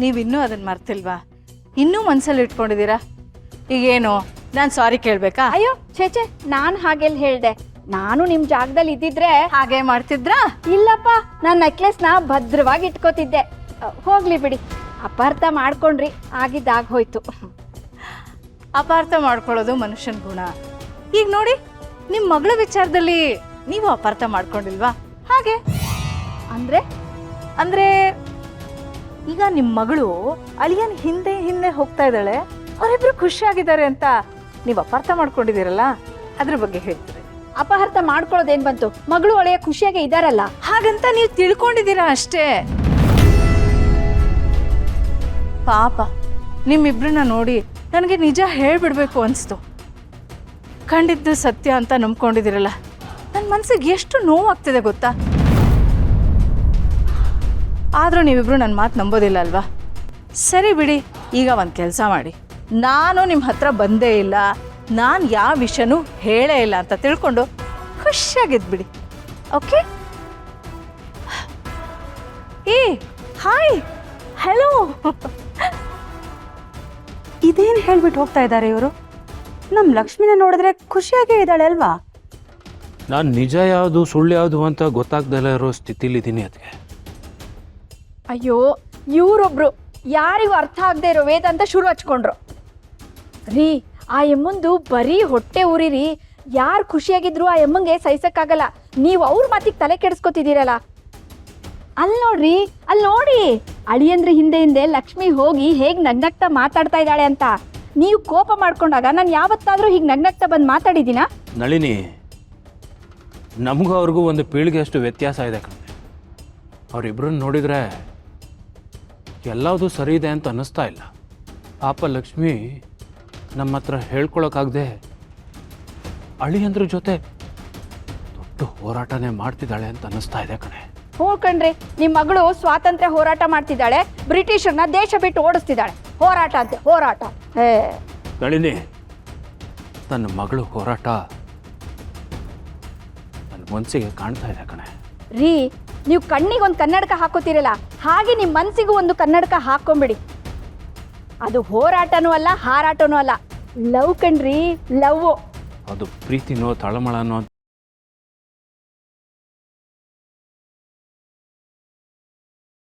ನೀವಿನ್ನೂ ಅದನ್ನು ಮರ್ತಿಲ್ವಾ? ಇನ್ನೂ ಮನಸ್ಸಲ್ಲಿ ಇಟ್ಕೊಂಡಿದ್ದೀರಾ? ಈಗೇನು ನಾನು ಸಾರಿ ಕೇಳಬೇಕಾ? ಅಯ್ಯೋ ಛೇಚೆ, ನಾನು ಹಾಗೆಲ್ಲ ಹೇಳ್ದೆ. ನಾನು ನಿಮ್ಮ ಜಾಗದಲ್ಲಿ ಇದ್ದಿದ್ರೆ ಹಾಗೆ ಮಾಡ್ತಿದ್ರಾ? ಇಲ್ಲಪ್ಪ, ನನ್ನ ನೆಕ್ಲೆಸ್ನ ಭದ್ರವಾಗಿ ಇಟ್ಕೋತಿದ್ದೆ. ಹೋಗ್ಲಿ ಬಿಡಿ, ಅಪಾರ್ಥ ಮಾಡ್ಕೊಂಡ್ರಿ, ಆಗಿದ್ದಾಗ ಹೋಯ್ತು. ಅಪಾರ್ಥ ಮಾಡ್ಕೊಳ್ಳೋದು ಮನುಷ್ಯನ ಗುಣ. ಈಗ ನೋಡಿ, ನಿಮ್ಮ ಮಗಳ ವಿಚಾರದಲ್ಲಿ ನೀವು ಅಪಾರ್ಥ ಮಾಡ್ಕೊಂಡಿಲ್ವಾ? ಹಾಗೆ ಅಂದ್ರೆ ಅಂದ್ರೆ ಈಗ ನಿಮ್ಮ ಮಗಳು ಅಳಿಯನ್ ಹಿಂದೆ ಹಿಂದೆ ಹೋಗ್ತಾ ಇದ್ದಾಳೆ, ಅವರಿಬ್ರು ಖುಷಿಯಾಗಿದ್ದಾರೆ ಅಂತ ನೀವು ಅಪಾರ್ಥ ಮಾಡ್ಕೊಂಡಿದ್ದೀರಲ್ಲ, ಅದ್ರ ಬಗ್ಗೆ ಹೇಳ್ತೀರಿ. ಅಪಹಾರ್ಥ ಮಾಡ್ಕೊಳ್ಳೋದೇನ್ ಬಂತು? ಮಗಳು ಒಳ್ಳೆಯ ಖುಷಿಯಾಗಿ ಇದಾರಲ್ಲ, ಹಾಗಂತ ನೀವು ತಿಳ್ಕೊಂಡಿದ್ದೀರಾ ಅಷ್ಟೇ. ಪಾಪ ನಿಮ್ಮಿಬ್ರನ್ನ ನೋಡಿ ನನಗೆ ನಿಜ ಹೇಳ್ಬಿಡ್ಬೇಕು ಅನಿಸ್ತು. ಕಂಡಿದ್ದು ಸತ್ಯ ಅಂತ ನಂಬ್ಕೊಂಡಿದ್ದೀರಲ್ಲ, ನನ್ನ ಮನಸ್ಸಿಗೆ ಎಷ್ಟು ನೋವಾಗ್ತಿದೆ ಗೊತ್ತಾ? ಆದರೂ ನೀವಿಬ್ರು ನನ್ನ ಮಾತು ನಂಬೋದಿಲ್ಲ ಅಲ್ವಾ? ಸರಿ ಬಿಡಿ, ಈಗ ಒಂದು ಕೆಲಸ ಮಾಡಿ. ನಾನು ನಿಮ್ಮ ಹತ್ರ ಬಂದೇ ಇಲ್ಲ, ನಾನು ಯಾವ ವಿಷಯನೂ ಹೇಳೇ ಇಲ್ಲ ಅಂತ ತಿಳ್ಕೊಂಡು ಖುಷಿಯಾಗಿದ್ಬಿಡಿ. ಓಕೆ? ಏ ಹಾಯ್, ಹಲೋ. ಇದೇನು ಹೇಳ್ಬಿಟ್ಟು ಹೋಗ್ತಾ ಇದ್ದಾರೆ ಇವರು? ನಮ್ಮ ಲಕ್ಷ್ಮಿನ ನೋಡಿದ್ರೆ ಖುಷಿಯಾಗೇ ಇದ್ದಾಳೆ ಅಲ್ವಾ? ನಾನು ನಿಜ ಯಾವುದು ಸುಳ್ಳು ಯಾವುದು ಅಂತ ಗೊತ್ತಾಗ್ದಲ್ಲ ಇರೋ ಸ್ಥಿತಿಲಿದ್ದೀನಿ. ಅದಕ್ಕೆ ಅಯ್ಯೋ ಇವರೊಬ್ರು ಯಾರಿಗೂ ಅರ್ಥ ಆಗದೆ ಇರೋ ವೇದ ಅಂತ ಶುರು ಹಚ್ಕೊಂಡ್ರು. ರೀ, ಆ ಎಮ್ಮಂದು ಬರೀ ಹೊಟ್ಟೆ ಉರಿರಿ. ಯಾರು ಖುಷಿಯಾಗಿದ್ರು ಆ ಎಮ್ಮಂಗೆ ಸಹಿಸಕ್ಕಾಗಲ್ಲ. ನೀವು ಅವ್ರ ಮಾತಿಗೆ ತಲೆ ಕೆಡಿಸ್ಕೊತಿದ್ದೀರಲ್ಲ. ಅಲ್ಲಿ ನೋಡ್ರಿ, ಅಲ್ಲಿ ನೋಡಿ, ಅಳಿಯಂದ್ರ ಹಿಂದೆ ಹಿಂದೆ ಲಕ್ಷ್ಮಿ ಹೋಗಿ ಹೇಗೆ ನಗ್ನಗ್ತಾ ಮಾತಾಡ್ತಾ ಇದ್ದಾಳೆ ಅಂತ. ನೀವು ಕೋಪ ಮಾಡ್ಕೊಂಡಾಗ ನಾನು ಯಾವತ್ತಾದ್ರೂ ಹೀಗೆ ನಗ್ನಗ್ತಾ ಬಂದು ಮಾತಾಡಿದ್ದೀನಾ? ನಳಿನಿ, ನಮಗೂ ಅವ್ರಿಗೂ ಒಂದು ಪೀಳಿಗೆ ಅಷ್ಟು ವ್ಯತ್ಯಾಸ ಇದೆ ಕಣೆ. ಅವರಿಬ್ಬರನ್ನ ನೋಡಿದರೆ ಎಲ್ಲವುದು ಸರಿ ಇದೆ ಅಂತ ಅನ್ನಿಸ್ತಾ ಇಲ್ಲ. ಪಾಪ ಲಕ್ಷ್ಮಿ ನಮ್ಮ ಹತ್ರ ಹೇಳ್ಕೊಳಕ್ಕಾಗದೆ ಅಳಿಯಂದ್ರ ಜೊತೆ ದೊಡ್ಡ ಹೋರಾಟನೇ ಮಾಡ್ತಿದ್ದಾಳೆ ಅಂತ ಅನ್ನಿಸ್ತಾ ಇದೆ ಕಣೆ. ಹ್ಞೂ ಕಣ್ರಿ, ನಿಮ್ಮ ಮಗಳು ಸ್ವಾತಂತ್ರ್ಯ ಹೋರಾಟ ಮಾಡ್ತಿದ್ದಾಳೆ, ಬ್ರಿಟಿಷರ್ನ ದೇಶ ಬಿಟ್ಟು ಓಡಿಸ್ತಿದ್ದಾಳೆ. ಹೋರಾಟ ಅಂತೆ, ಹೋರಾಟ. ನಳಿನಿ, ನನ್ನ ಮಗಳು ಹೋರಾಟ ನನ್ನ ಮನಸ್ಸಿಗೆ ಕಾಣ್ತಾ ಇದೆ ಕಣೆ. ರೀ, ನೀವು ಕಣ್ಣಿಗೆ ಒಂದು ಕನ್ನಡಕ ಹಾಕೋತೀರಲ್ಲ, ಹಾಗೆ ನಿಮ್ಮ ಮನಸ್ಸಿಗೂ ಒಂದು ಕನ್ನಡಕ ಹಾಕೊಂಬಿಡಿ. ಅದು ಹೋರಾಟನೂ ಅಲ್ಲ, ಹಾರಾಟನೂ ಅಲ್ಲ, ಲವ್ ಕಣ್ರಿ, ಲವ್. ಅದು ಪ್ರೀತಿನೋ ತಳಮಳನೋ